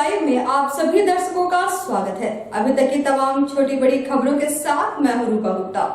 Live में आप सभी दर्शकों का स्वागत है। अभी तक की तमाम छोटी बड़ी खबरों के साथ मैं हूं रूपा गुप्ता।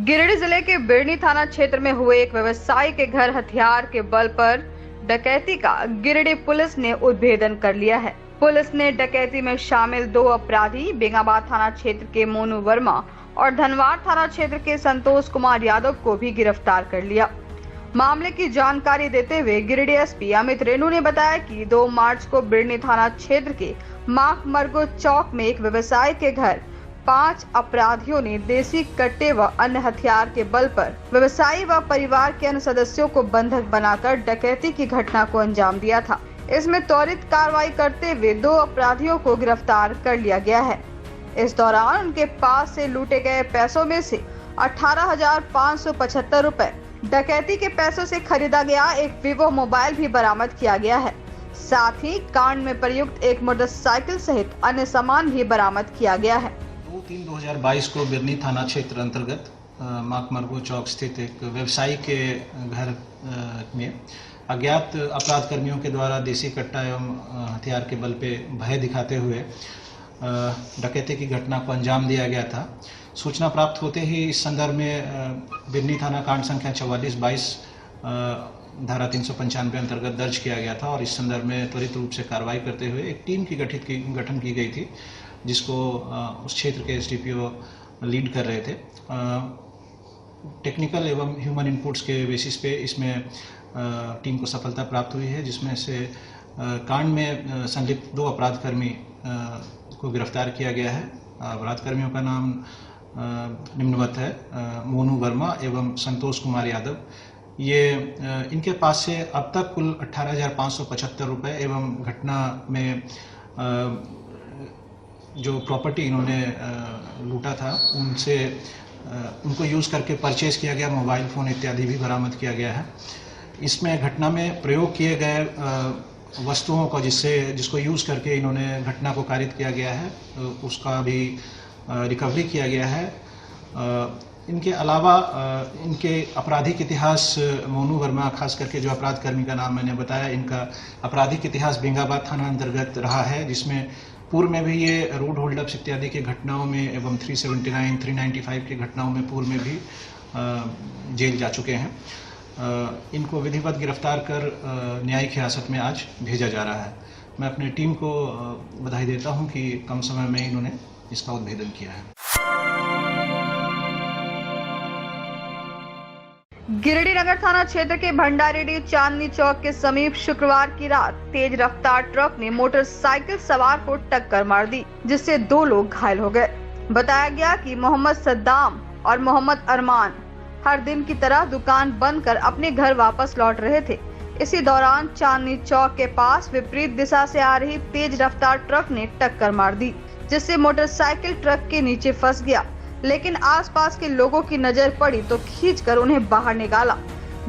गिरिडीह जिले के बिरनी थाना क्षेत्र में हुए एक व्यवसायी के घर हथियार के बल पर डकैती का गिरिडीह पुलिस ने उद्भेदन कर लिया है। पुलिस ने डकैती में शामिल 2 अपराधी बेंगाबाद थाना क्षेत्र के मोनू वर्मा और धनवार थाना क्षेत्र के संतोष कुमार यादव को भी गिरफ्तार कर लिया। मामले की जानकारी देते हुए गिरिडीह एसपी अमित रेणु ने बताया कि 2 मार्च को बिरनी थाना क्षेत्र के माकमरगो चौक में एक व्यवसायी के घर 5 अपराधियों ने देसी कट्टे व अन्य हथियार के बल पर व्यवसायी व परिवार के अन्य सदस्यों को बंधक बनाकर डकैती की घटना को अंजाम दिया था। इसमें त्वरित कार्रवाई करते हुए 2 अपराधियों को गिरफ्तार कर लिया गया है। इस दौरान उनके पास से लूटे गए पैसों में से 18,575 रुपए, डकैती के पैसों से खरीदा गया एक वीवो मोबाइल भी बरामद किया गया है। साथ ही कांड में प्रयुक्त एक मोटरसाइकिल सहित अन्य सामान भी बरामद किया गया है। 2/3/2022 को बिरनी थाना क्षेत्र अंतर्गत माकमरगो चौक स्थित एक व्यवसायी के घर में अज्ञात अपराध कर्मियों के द्वारा देसी कट्टा एवं हथियार के बल पे भय दिखाते हुए डकैती की घटना को अंजाम दिया गया था। सूचना प्राप्त होते ही इस संदर्भ में बिरनी थाना कांड संख्या 44/22 धारा 395 अंतर्गत दर्ज किया गया था और इस संदर्भ में त्वरित रूप से कार्रवाई करते हुए एक टीम की गठन की गई थी, जिसको उस क्षेत्र के एसडीपीओ लीड कर रहे थे। टेक्निकल एवं ह्यूमन इनपुट्स के बेसिस पे इसमें टीम को सफलता प्राप्त हुई है, जिसमें से कांड में संलिप्त 2 अपराधकर्मी को गिरफ्तार किया गया है। अपराधकर्मियों का नाम निम्नवत है: मोनू वर्मा एवं संतोष कुमार यादव। ये इनके पास से अब तक कुल 18,575 रुपये एवं घटना में जो प्रॉपर्टी इन्होंने लूटा था उनसे उनको यूज़ करके परचेज किया गया मोबाइल फ़ोन इत्यादि भी बरामद किया गया है। इसमें घटना में प्रयोग किए गए वस्तुओं को जिसको यूज़ करके इन्होंने घटना को कारित किया गया है, उसका भी रिकवरी किया गया है। इनके अलावा इनके आपराधिक इतिहास, मोनू वर्मा खास करके जो अपराध कर्मी का नाम मैंने बताया, इनका आपराधिक इतिहास बेंगाबाद थाना अंतर्गत रहा है, जिसमें पूर्व में भी ये रोड होल्डअप्स इत्यादि की घटनाओं में एवं 379, 395 की घटनाओं में पूर्व में भी जेल जा चुके हैं। इनको विधिवत गिरफ्तार कर न्यायिक हिरासत में आज भेजा जा रहा है। मैं अपनी टीम को बधाई देता हूं कि कम समय में इन्होंने इसका उद्भेदन किया है। गिरिडीह नगर थाना क्षेत्र के भंडारीडीह चांदनी चौक के समीप शुक्रवार की रात तेज रफ्तार ट्रक ने मोटरसाइकिल सवार को टक्कर मार दी, जिससे 2 लोग घायल हो गए। बताया गया कि मोहम्मद सद्दाम और मोहम्मद अरमान हर दिन की तरह दुकान बंद कर अपने घर वापस लौट रहे थे। इसी दौरान चांदनी चौक के पास विपरीत दिशा से आ रही तेज रफ्तार ट्रक ने टक्कर मार दी, जिससे मोटरसाइकिल ट्रक के नीचे फंस गया। लेकिन आसपास के लोगों की नजर पड़ी तो खींचकर उन्हें बाहर निकाला,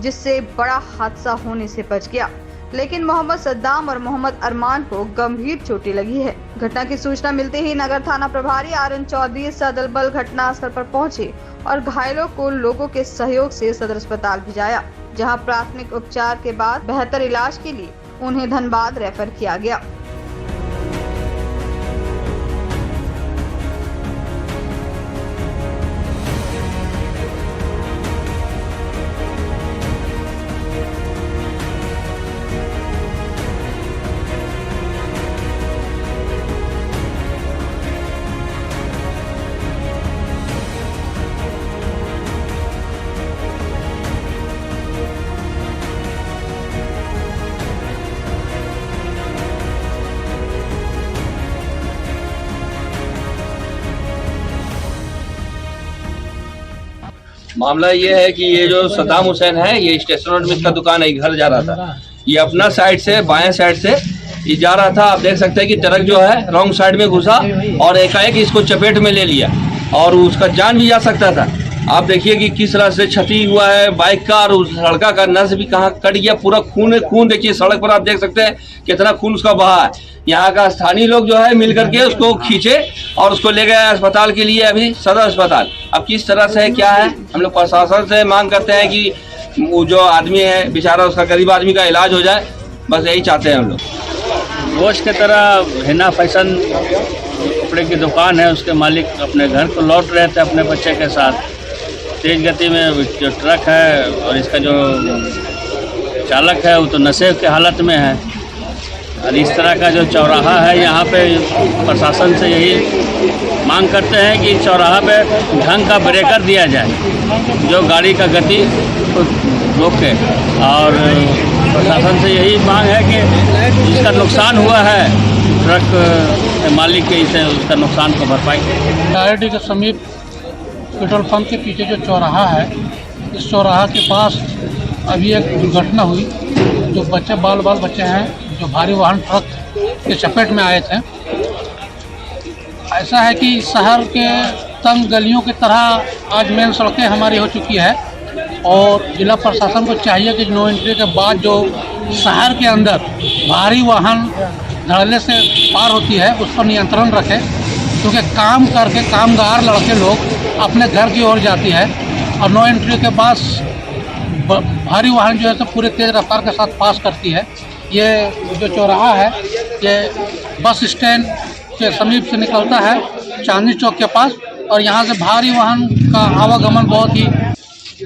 जिससे बड़ा हादसा होने से बच गया। लेकिन मोहम्मद सद्दाम और मोहम्मद अरमान को गंभीर चोटें लगी है। घटना की सूचना मिलते ही नगर थाना प्रभारी आर.एन. चौधरी सदल बल घटनास्थल पर पहुंचे और घायलों को लोगों के सहयोग से सदर अस्पताल भिजाया, जहां प्राथमिक उपचार के बाद बेहतर इलाज के लिए उन्हें धनबाद रेफर किया गया। मामला ये है कि ये जो सद्दाम हुसैन है, ये स्टेशन रोड में इसका दुकान है, घर जा रहा था। ये अपना साइड से, बाएं साइड से ये जा रहा था। आप देख सकते हैं कि ट्रक जो है रॉन्ग साइड में घुसा और एकाएक इसको चपेट में ले लिया और उसका जान भी जा सकता था। आप देखिए कि किस तरह से क्षति हुआ है बाइक का, और उस लड़का का नस भी कहाँ कट गया, पूरा खून खून। देखिए सड़क पर आप देख सकते हैं कितना खून उसका बहा है। यहाँ का स्थानीय लोग जो है मिल करके उसको खींचे और उसको ले गए अस्पताल के लिए, अभी सदर अस्पताल। अब किस तरह से क्या है, हम लोग प्रशासन से मांग करते हैं कि वो जो आदमी है बेचारा, उसका गरीब आदमी का इलाज हो जाए, बस यही चाहते हैं हम लोग। रोज की तरह हिना फैशन कपड़े की दुकान है, उसके मालिक अपने घर को लौट रहे थे अपने बच्चे के साथ। तेज गति में जो ट्रक है और इसका जो चालक है वो तो नशे की हालत में है। और इस तरह का जो चौराहा है यहाँ पे प्रशासन से यही मांग करते हैं कि चौराहा पे ढंग का ब्रेकर दिया जाए जो गाड़ी का गति को रोके। और प्रशासन से यही मांग है कि जिसका नुकसान हुआ है ट्रक के मालिक के, इसे उसका नुकसान को भरपाई। आईआईटी के समीप पेट्रोल पंप के पीछे जो चौराहा है, इस चौराहा के पास अभी एक दुर्घटना हुई। जो बाल बच्चे हैं जो भारी वाहन ट्रक के चपेट में आए थे। ऐसा है कि शहर के तंग गलियों की तरह आज मेन सड़कें हमारी हो चुकी है और जिला प्रशासन को चाहिए कि नो एंट्री के बाद जो शहर के अंदर भारी वाहन धड़ल्ले से पार होती है उस पर नियंत्रण रखे, क्योंकि काम करके कामगार लड़के लोग अपने घर की ओर जाती है और नो एंट्री के बाद भारी वाहन जो है तो पूरे तेज़ रफ्तार के साथ पास करती है। ये जो चौराहा है ये बस स्टैंड के समीप से निकलता है चांदनी चौक के पास, और यहाँ से भारी वाहन का आवागमन बहुत ही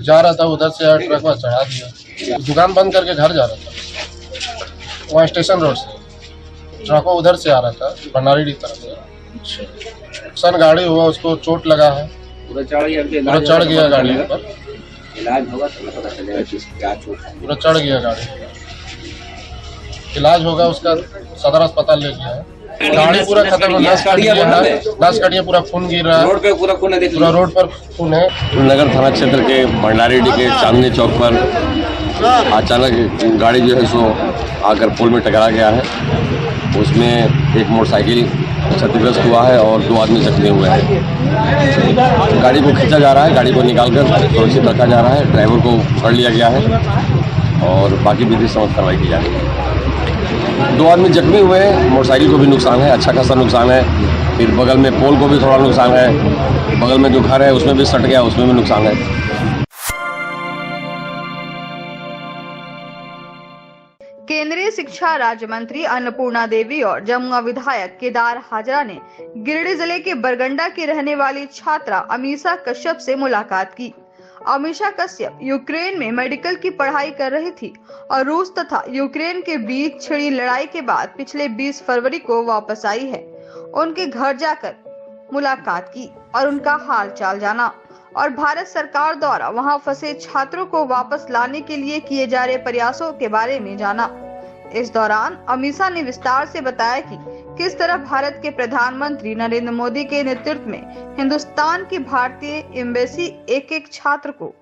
जा रहा था। उधर से ट्रक में चढ़ा दिया, दुकान बंद करके घर जा रहा था। वहाँ स्टेशन रोड से ट्रकों उधर से आ रहा था भंडारी तरफ से। सन गाड़ी हुआ, उसको चोट लगा है, पूरा चढ़ गया गाड़ी पर। इलाज होगा तो पता चलेगा कि क्या चोट है। पूरा चढ़ गया गाड़ी, इलाज होगा, उसका सदर अस्पताल ले गया है। गाड़ी पूरा खत्म है, नस कट गया, पूरा खून गिर रहा है, रोड पे पूरा खून है, पूरा रोड पर खून है। नगर थाना क्षेत्र के भंडारीडीह के चांदनी चौक पर अचानक गाड़ी जो है सो आकर पुल में टकरा गया है। उसमें एक मोटरसाइकिल क्षतिग्रस्त हुआ है और 2 आदमी जख्मी हुए हैं। गाड़ी को खींचा जा रहा है, गाड़ी को निकालकर सुरक्षित रखा जा रहा है। ड्राइवर को पकड़ लिया गया है और बाकी विधि सम्मत कार्रवाई की जा रही है। 2 आदमी जख्मी हुए हैं, मोटरसाइकिल को भी नुकसान है, अच्छा खासा नुकसान है। फिर बगल में पोल को भी थोड़ा नुकसान है, बगल में जो घर है उसमें भी सट गया, उसमें भी नुकसान है। केंद्रीय शिक्षा राज्य मंत्री अन्नपूर्णा देवी और जमुआ विधायक केदार हाजरा ने गिरिडीह जिले के बरगंडा की रहने वाली छात्रा अमीशा कश्यप से मुलाकात की। अमीशा कश्यप यूक्रेन में मेडिकल की पढ़ाई कर रही थी और रूस तथा यूक्रेन के बीच छिड़ी लड़ाई के बाद पिछले 20 फरवरी को वापस आई है। उनके घर जाकर मुलाकात की और उनका हाल चाल जाना और भारत सरकार द्वारा वहां फंसे छात्रों को वापस लाने के लिए किए जा रहे प्रयासों के बारे में जाना। इस दौरान अमीशा ने विस्तार से बताया कि किस तरह भारत के प्रधानमंत्री नरेंद्र मोदी के नेतृत्व में हिंदुस्तान की भारतीय एम्बेसी एक छात्र को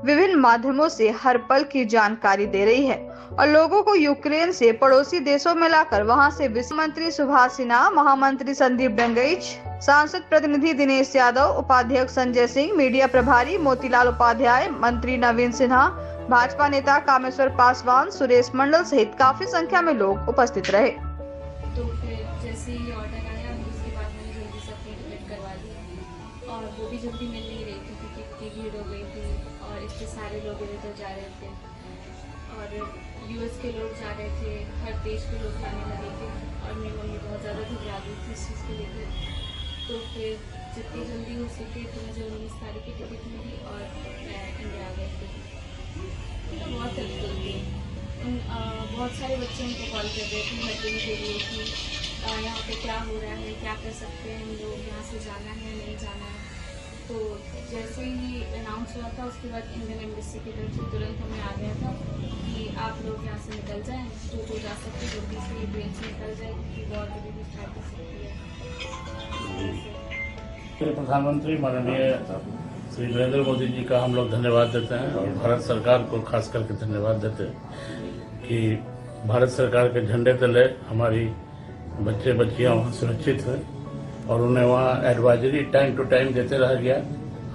विभिन्न माध्यमों से हर पल की जानकारी दे रही है और लोगों को यूक्रेन से पड़ोसी देशों में लाकर वहां से वित्त मंत्री सुभाष सिन्हा, महामंत्री संदीप डंगईच, सांसद प्रतिनिधि दिनेश यादव, उपाध्यक्ष संजय सिंह, मीडिया प्रभारी मोतीलाल उपाध्याय, मंत्री नवीन सिन्हा, भाजपा नेता कामेश्वर पासवान, सुरेश मंडल सहित काफी संख्या में लोग उपस्थित रहे। तो फिर जैसे ही ऑर्डर आया उसके बाद मैंने जल्दी से अपनी टिकट करवा दी और वो भी जल्दी मिल नहीं रही थी क्योंकि इतनी भीड़ हो गई थी और इतने सारे लोग इधर जा रहे थे और यूएस के लोग जा रहे थे, हर देश के लोग जाने लगे थे और मेरी मम्मी बहुत ज़्यादा घबरा गई थी इस चीज़ को लेकर। तो फिर जितनी जल्दी हो सके तो मुझे 19 तारीख की टिकट मिली और मैं इंडिया आ गई थी। बहुत हेल्पफुल थी। बहुत सारे बच्चे उनको कॉल कर रहे थे हेल्पिंग के लिए कि यहाँ पे क्या हो रहा है, क्या कर सकते हैं हम लोग, यहाँ से जाना है नहीं जाना है। तो जैसे ही अनाउंस हुआ था उसके बाद इंडियन एम्बेसी की तरफ से तुरंत हमें आ गया था कि आप लोग यहाँ से निकल जाएँ, जो जा सकते जल्दी से ट्रेन से निकल जाए क्योंकि बहुत अभी भी स्टार्ट हो सकती है। प्रधानमंत्री माननीय श्री नरेंद्र मोदी जी का हम लोग धन्यवाद देते हैं और भारत सरकार को खास करके धन्यवाद देते हैं कि भारत सरकार के झंडे तले हमारी बच्चे बच्चियां वहाँ सुरक्षित हैं और उन्हें वहाँ एडवाइजरी टाइम टू टाइम देते रह गया।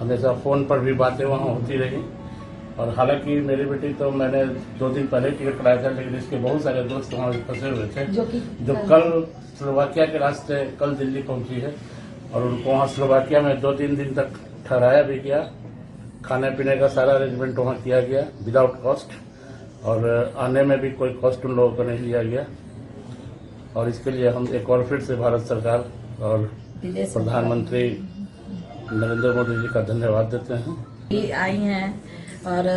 हमेशा फ़ोन पर भी बातें वहाँ होती रही। और हालांकि मेरी बेटी तो मैंने 2 दिन पहले टिकट कराया था, लेकिन इसके बहुत सारे दोस्त वहाँ फंसे हुए थे जो कल स्लोवाकिया के रास्ते कल दिल्ली पहुंची है। और उनको वहाँ स्लोवाकिया में 2-3 दिन तक ठहराया भी गया। खाने पीने का सारा अरेंजमेंट वहाँ किया गया विदाउट कॉस्ट, और आने में भी कोई कॉस्ट उन लोगों को नहीं लिया गया। और इसके लिए हम एक और फिर से भारत सरकार और प्रधानमंत्री नरेंद्र मोदी जी का धन्यवाद देते हैं। आई हैं और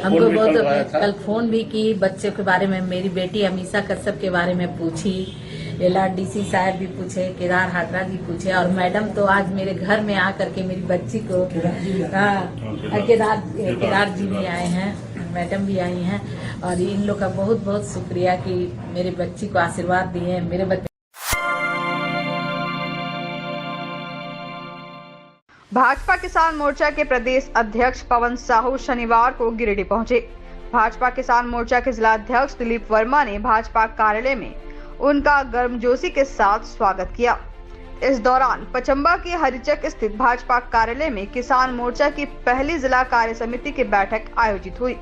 हमको बहुत कल फोन भी की, बच्चों के बारे में मेरी बेटी अमीषा कश्यप के बारे में पूछी, LRDC साहब भी पूछे, केदार हाथरा जी पूछे, और मैडम तो आज मेरे घर में आकर के मेरी बच्ची को केदार जी भी आए हैं, मैडम भी आई हैं। और इन लोग का बहुत बहुत शुक्रिया कि मेरे बच्ची को आशीर्वाद दिए। मेरे बच्चे भाजपा किसान मोर्चा के प्रदेश अध्यक्ष पवन साहू शनिवार को गिरिडीह पहुंचे। भाजपा किसान मोर्चा के जिला अध्यक्ष दिलीप वर्मा ने भाजपा कार्यालय में उनका गर्मजोशी के साथ स्वागत किया। इस दौरान पचम्बा के हरिचक स्थित भाजपा कार्यालय में किसान मोर्चा की पहली जिला कार्य समिति की बैठक आयोजित हुई।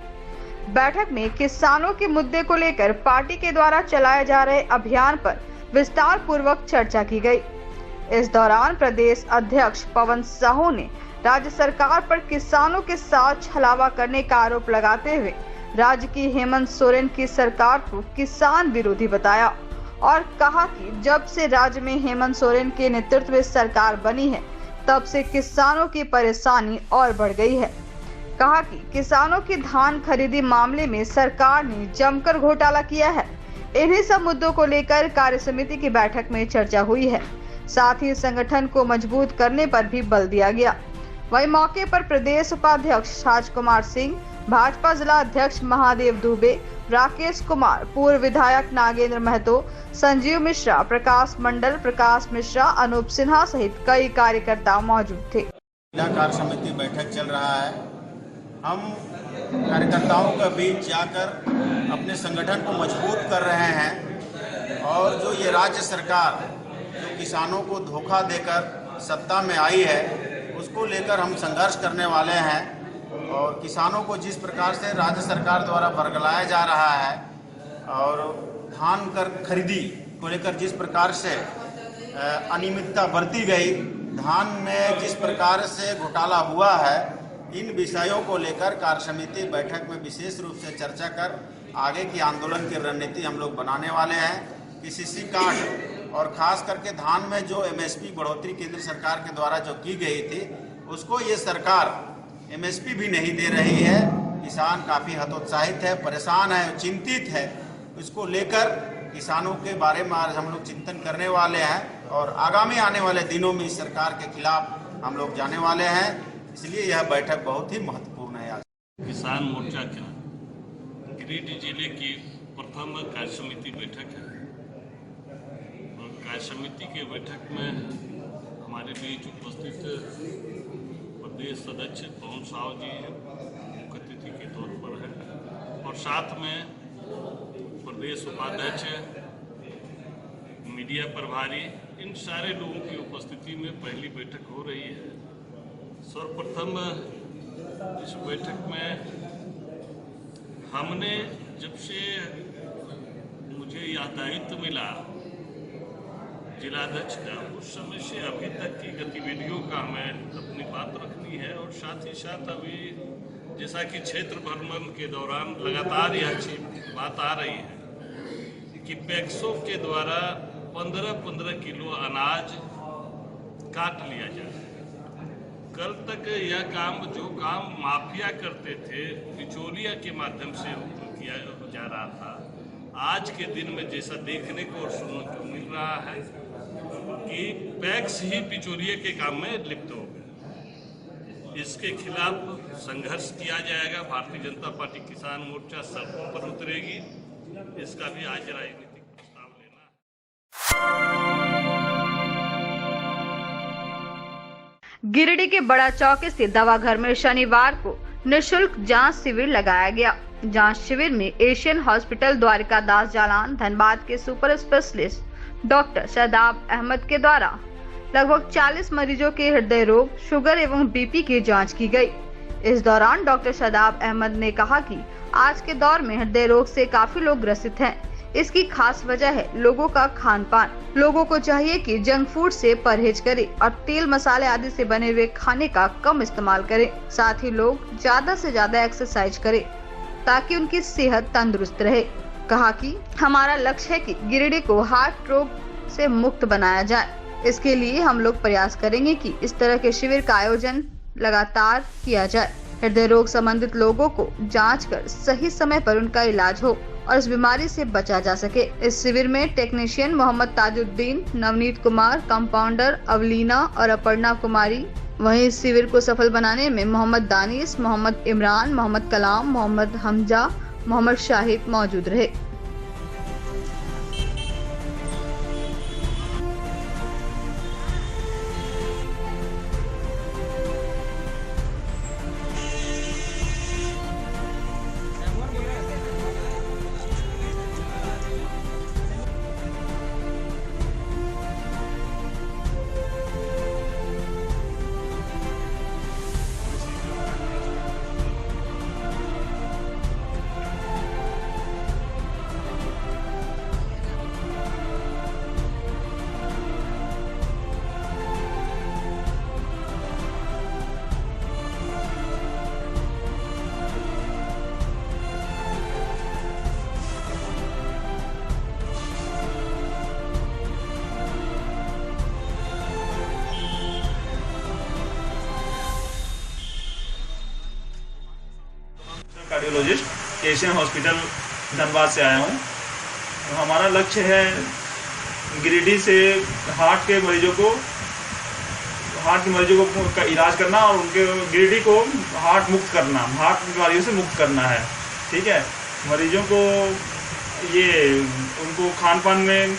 बैठक में किसानों के मुद्दे को लेकर पार्टी के द्वारा चलाए जा रहे अभियान पर विस्तार पूर्वक चर्चा की गई। इस दौरान प्रदेश अध्यक्ष पवन साहू ने राज्य सरकार पर किसानों के साथ छलावा करने का आरोप लगाते हुए राज्य की हेमंत सोरेन की सरकार को किसान विरोधी बताया और कहा कि जब से राज्य में हेमंत सोरेन के नेतृत्व में सरकार बनी है तब से किसानों की परेशानी और बढ़ गई है। कहा कि किसानों की धान खरीदी मामले में सरकार ने जमकर घोटाला किया है। इन्हीं सब मुद्दों को लेकर कार्य समिति की बैठक में चर्चा हुई है। साथ ही संगठन को मजबूत करने पर भी बल दिया गया। वहीं मौके पर प्रदेश उपाध्यक्ष राजकुमार सिंह, भाजपा जिला अध्यक्ष महादेव दुबे, राकेश कुमार, पूर्व विधायक नागेंद्र महतो, संजीव मिश्रा, प्रकाश मंडल, प्रकाश मिश्रा, अनूप सिन्हा सहित कई कार्यकर्ता मौजूद थे। जिला कार्य समिति बैठक चल रहा है। हम कार्यकर्ताओं के बीच जाकर अपने संगठन को मजबूत कर रहे हैं और जो ये राज्य सरकार जो किसानों को धोखा देकर सत्ता में आई है उसको लेकर हम संघर्ष करने वाले हैं। और किसानों को जिस प्रकार से राज्य सरकार द्वारा बरगलाया जा रहा है और धान कर खरीदी को लेकर जिस प्रकार से अनियमितता बरती गई, धान में जिस प्रकार से घोटाला हुआ है, इन विषयों को लेकर कार्य समिति बैठक में विशेष रूप से चर्चा कर आगे की आंदोलन की रणनीति हम लोग बनाने वाले हैं। PCC कार्ड और खास करके धान में जो MSP बढ़ोतरी केंद्र सरकार के द्वारा जो की गई थी उसको ये सरकार MSP भी नहीं दे रही है। किसान काफ़ी हतोत्साहित है, परेशान है, चिंतित है। इसको लेकर किसानों के बारे में आज हम लोग चिंतन करने वाले हैं और आगामी आने वाले दिनों में इस सरकार के खिलाफ हम लोग जाने वाले हैं। इसलिए यह बैठक बहुत ही महत्वपूर्ण है। आज किसान मोर्चा का गिरिडीह जिले की प्रथम कार्य समिति बैठक है और कार्य समिति के बैठक में हमारे बीच उपस्थित प्रदेश अध्यक्ष पवन साहू जी मुख्य अतिथि के तौर पर है और साथ में प्रदेश उपाध्यक्ष, मीडिया प्रभारी, इन सारे लोगों की उपस्थिति में पहली बैठक हो रही है। सर्वप्रथम इस बैठक में हमने जब से मुझे यह दायित्व मिला जिलाध्यक्ष का, उस समय से अभी तक की गतिविधियों का हमें अपनी बात रखनी है और साथ ही साथ अभी जैसा कि क्षेत्र भ्रमण के दौरान लगातार यह अच्छी बात आ रही है कि पैक्सों के द्वारा 15-15 किलो अनाज काट लिया जाए। कल तक यह काम जो काम माफिया करते थे बिचौलिया के माध्यम से किया जा रहा था, आज के दिन में जैसा देखने को और सुनने को मिल रहा है कि पैक्स ही बिचौलिया के काम में लिप्त हो गए। इसके खिलाफ संघर्ष किया जाएगा। भारतीय जनता पार्टी किसान मोर्चा सड़कों पर उतरेगी। इसका भी आज राजनीतिक प्रस्ताव लेना है। गिरिडीह के बड़ा चौक स्थित दवाघर में शनिवार को निःशुल्क जांच शिविर लगाया गया। जांच शिविर में एशियन हॉस्पिटल द्वारिकादास जालान धनबाद के super specialist doctor Shadab Ahmed के द्वारा लगभग 40 मरीजों के हृदय रोग, शुगर एवं बीपी की जांच की गई। इस दौरान डॉक्टर शादाब अहमद ने कहा कि आज के दौर में हृदय रोग से काफी लोग ग्रसित हैं। इसकी खास वजह है लोगों का खान पान। लोगों को चाहिए कि जंक फूड से परहेज करें और तेल मसाले आदि से बने हुए खाने का कम इस्तेमाल करें। साथ ही लोग ज्यादा से ज्यादा एक्सरसाइज करें ताकि उनकी सेहत तंदुरुस्त रहे। कहा कि हमारा लक्ष्य है कि गिरिडीह को हार्ट रोग से मुक्त बनाया जाए। इसके लिए हम लोग प्रयास करेंगे कि इस तरह के शिविर का आयोजन लगातार किया जाए। हृदय रोग संबंधित लोगों को जांच कर सही समय पर उनका इलाज हो और इस बीमारी से बचा जा सके। इस शिविर में टेक्नीशियन मोहम्मद ताजुद्दीन, नवनीत कुमार, कंपाउंडर अवलीना और अपर्णा कुमारी। वहीं इस शिविर को सफल बनाने में मोहम्मद दानिश, मोहम्मद इमरान, मोहम्मद कलाम, मोहम्मद हमजा, मोहम्मद शाहिद मौजूद रहे। कार्डियोलॉजिस्ट एशियन हॉस्पिटल धनबाद से आया हूँ। हमारा लक्ष्य है गिरिडीह से हार्ट के मरीजों को का इलाज करना और उनके गिरिडीह को हार्ट मुक्त करना, हार्ट बीमारियों से मुक्त करना है। ठीक है, मरीजों को उनको खान पान में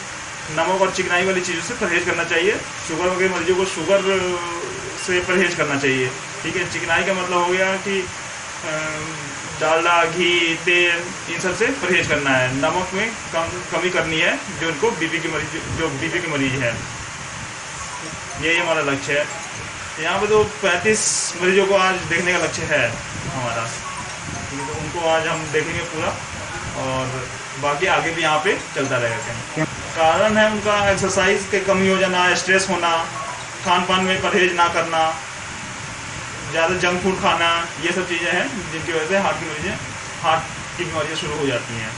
नमक और चिकनाई वाली चीज़ों से परहेज करना चाहिए। शुगर के मरीजों को शुगर से परहेज करना चाहिए। ठीक है, चिकनाई का मतलब हो गया कि डालडा, घी, तेल, इन सब से परहेज करना है। नमक में कमी करनी है जो उनको बीपी के मरीज है। यही हमारा लक्ष्य है। यहाँ पे तो 35 मरीजों को आज देखने का लक्ष्य है हमारा। तो उनको आज हम देखेंगे पूरा और बाकी आगे भी यहाँ पे चलता रहेगा। कारण है उनका एक्सरसाइज की कमी हो जाना, स्ट्रेस होना, खान पान में परहेज ना करना, ज़्यादा जंक फूड खाना, ये सब चीज़ें हैं जिनकी वजह से हार्ट की बीमारियाँ शुरू हो जाती हैं।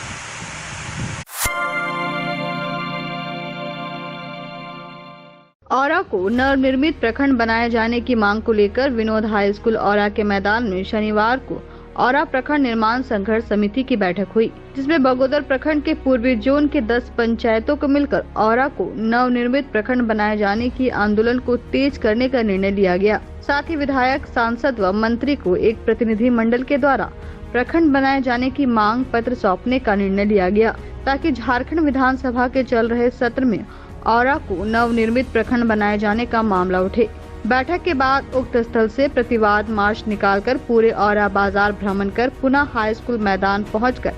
औरा को नवनिर्मित प्रखंड बनाए जाने की मांग को लेकर विनोद हाई स्कूल औरा के मैदान में शनिवार को औरा प्रखंड निर्माण संघर्ष समिति की बैठक हुई, जिसमें बगोदर प्रखंड के पूर्वी जोन के 10 पंचायतों को मिलकर औरा को नवनिर्मित प्रखंड बनाए जाने की आंदोलन को तेज करने का निर्णय लिया गया। साथ ही विधायक, सांसद व मंत्री को एक प्रतिनिधि मंडल के द्वारा प्रखंड बनाए जाने की मांग पत्र सौंपने का निर्णय लिया गया, ताकि झारखंड विधानसभा के चल रहे सत्र में औरा को नवनिर्मित प्रखंड बनाए जाने का मामला उठे। बैठक के बाद उक्त स्थल से प्रतिवाद मार्च निकालकर पूरे औरा बाजार भ्रमण कर पुनः हाई स्कूल मैदान पहुंचकर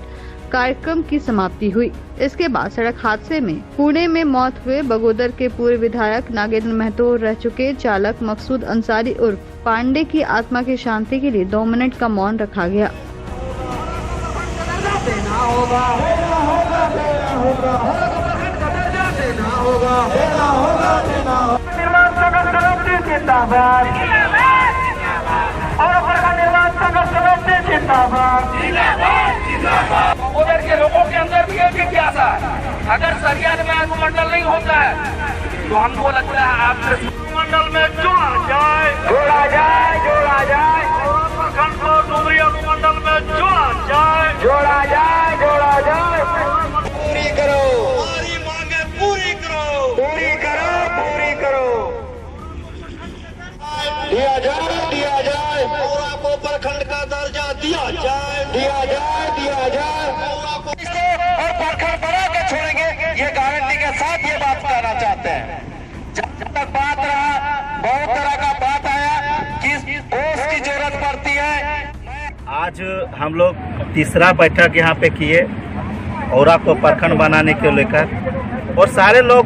कार्यक्रम की समाप्ति हुई। इसके बाद सड़क हादसे में पुणे में मौत हुए बगोदर के पूर्व विधायक नागेंद्र महतो रह चुके चालक मकसूद अंसारी उर्फ पांडे की आत्मा की शांति के लिए 2 मिनट का मौन रखा गया। उधर के लोगों के अंदर भी एक जिज्ञासा है, अगर सरकार में अनुमंडल नहीं होता है तो हमको लगता है आपसे अनुमंडल में जोड़ा जाए प्रखंड को डुमरी अनुमंडल में जोड़ा जाए। पूरी करो, हमारी मांगे पूरी करो। दिया जाए और आपको प्रखंड का दर्जा दिया जाए और प्रखंड बना के छोड़ेंगे, ये गारंटी के साथ ये बात कहना चाहते हैं। जब तक बात रहा, बहुत तरह का बात आया, किस कोष की जरूरत पड़ती है। आज हम लोग तीसरा बैठक यहाँ पे किए औरा को प्रखंड बनाने को लेकर, और सारे लोग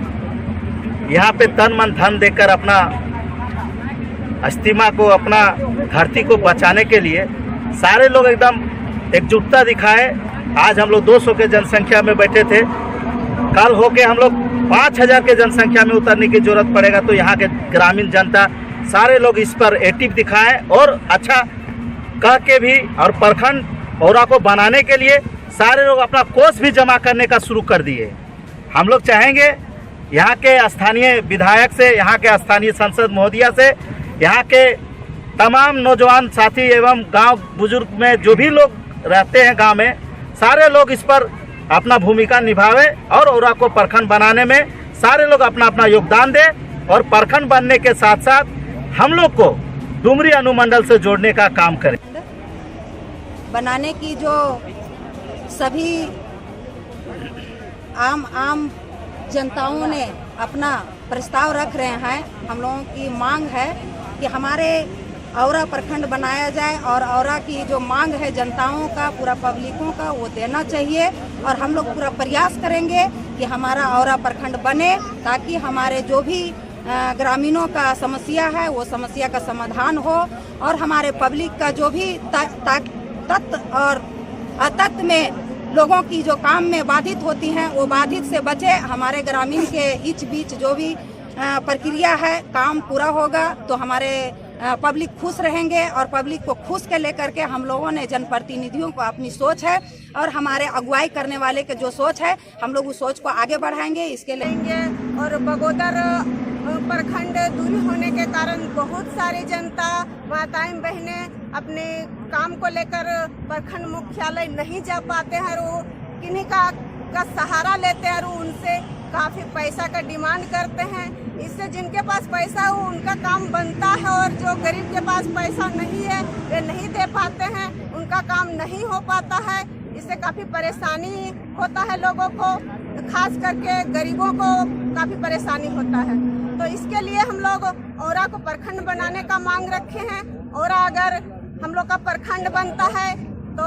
यहाँ पे तन मन धन देकर अपना अस्थमा को, अपना धरती को बचाने के लिए सारे लोग एकदम एकजुटता दिखाए। आज हम लोग 200 के जनसंख्या में बैठे थे, कल होके हम लोग 5000 के जनसंख्या में उतरने की जरूरत पड़ेगा। तो यहाँ के ग्रामीण जनता सारे लोग इस पर एक्टिव दिखाएं और अच्छा कह के भी, और प्रखंड औरा को बनाने के लिए सारे लोग अपना कोष भी जमा करने का शुरू कर दिए। हम लोग चाहेंगे यहाँ के स्थानीय विधायक से, यहाँ के स्थानीय सांसद महोदया से, यहाँ के तमाम नौजवान साथी एवं गांव बुजुर्ग में जो भी लोग रहते हैं गांव में, सारे लोग इस पर अपना भूमिका निभावे और औरा को प्रखंड बनाने में सारे लोग अपना अपना योगदान दें और प्रखंड बनने के साथ साथ हम लोग को डुमरी अनुमंडल से जोड़ने का काम करें। बनाने की जो सभी आम जनताओं ने अपना प्रस्ताव रख रहे हैं, हम लोगों की मांग है कि हमारे औरा प्रखंड बनाया जाए और औरा की जो मांग है जनताओं का, पूरा पब्लिकों का, वो देना चाहिए। और हम लोग पूरा प्रयास करेंगे कि हमारा औरा प्रखंड बने ताकि हमारे जो भी ग्रामीणों का समस्या है वो समस्या का समाधान हो और हमारे पब्लिक का जो भी तत्व और अतत्व में लोगों की जो काम में बाधित होती हैं वो बाधित से बचे। हमारे ग्रामीण के बीच बीच जो भी प्रक्रिया है काम पूरा होगा तो हमारे पब्लिक खुश रहेंगे और पब्लिक को खुश के लेकर के हम लोगों ने जनप्रतिनिधियों को अपनी सोच है और हमारे अगुवाई करने वाले के जो सोच है हम लोग उस सोच को आगे बढ़ाएंगे। इसके लिए और बगोदर प्रखंड दूरी होने के कारण बहुत सारी जनता, माताएं बहनें अपने काम को लेकर प्रखंड मुख्यालय नहीं जा पाते हैं। वो किन्हीं का सहारा लेते हैं और उनसे काफ़ी पैसा का डिमांड करते हैं। इससे जिनके पास पैसा हो उनका काम बनता है और जो गरीब के पास पैसा नहीं है वे नहीं दे पाते हैं, उनका काम नहीं हो पाता है। इससे काफ़ी परेशानी होता है लोगों को, खास करके गरीबों को काफ़ी परेशानी होता है। तो इसके लिए हम लोग औरा को प्रखंड बनाने का मांग रखे हैं। औरा अगर हम लोग का प्रखंड बनता है तो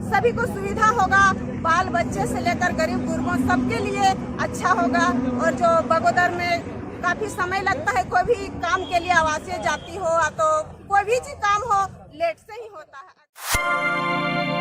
सभी को सुविधा होगा, बाल बच्चे से लेकर गरीब गुरबों सबके लिए अच्छा होगा। और जो बगोदर में काफ़ी समय लगता है, कोई भी काम के लिए आवासीय जाती हो तो कोई भी काम हो लेट से ही होता है।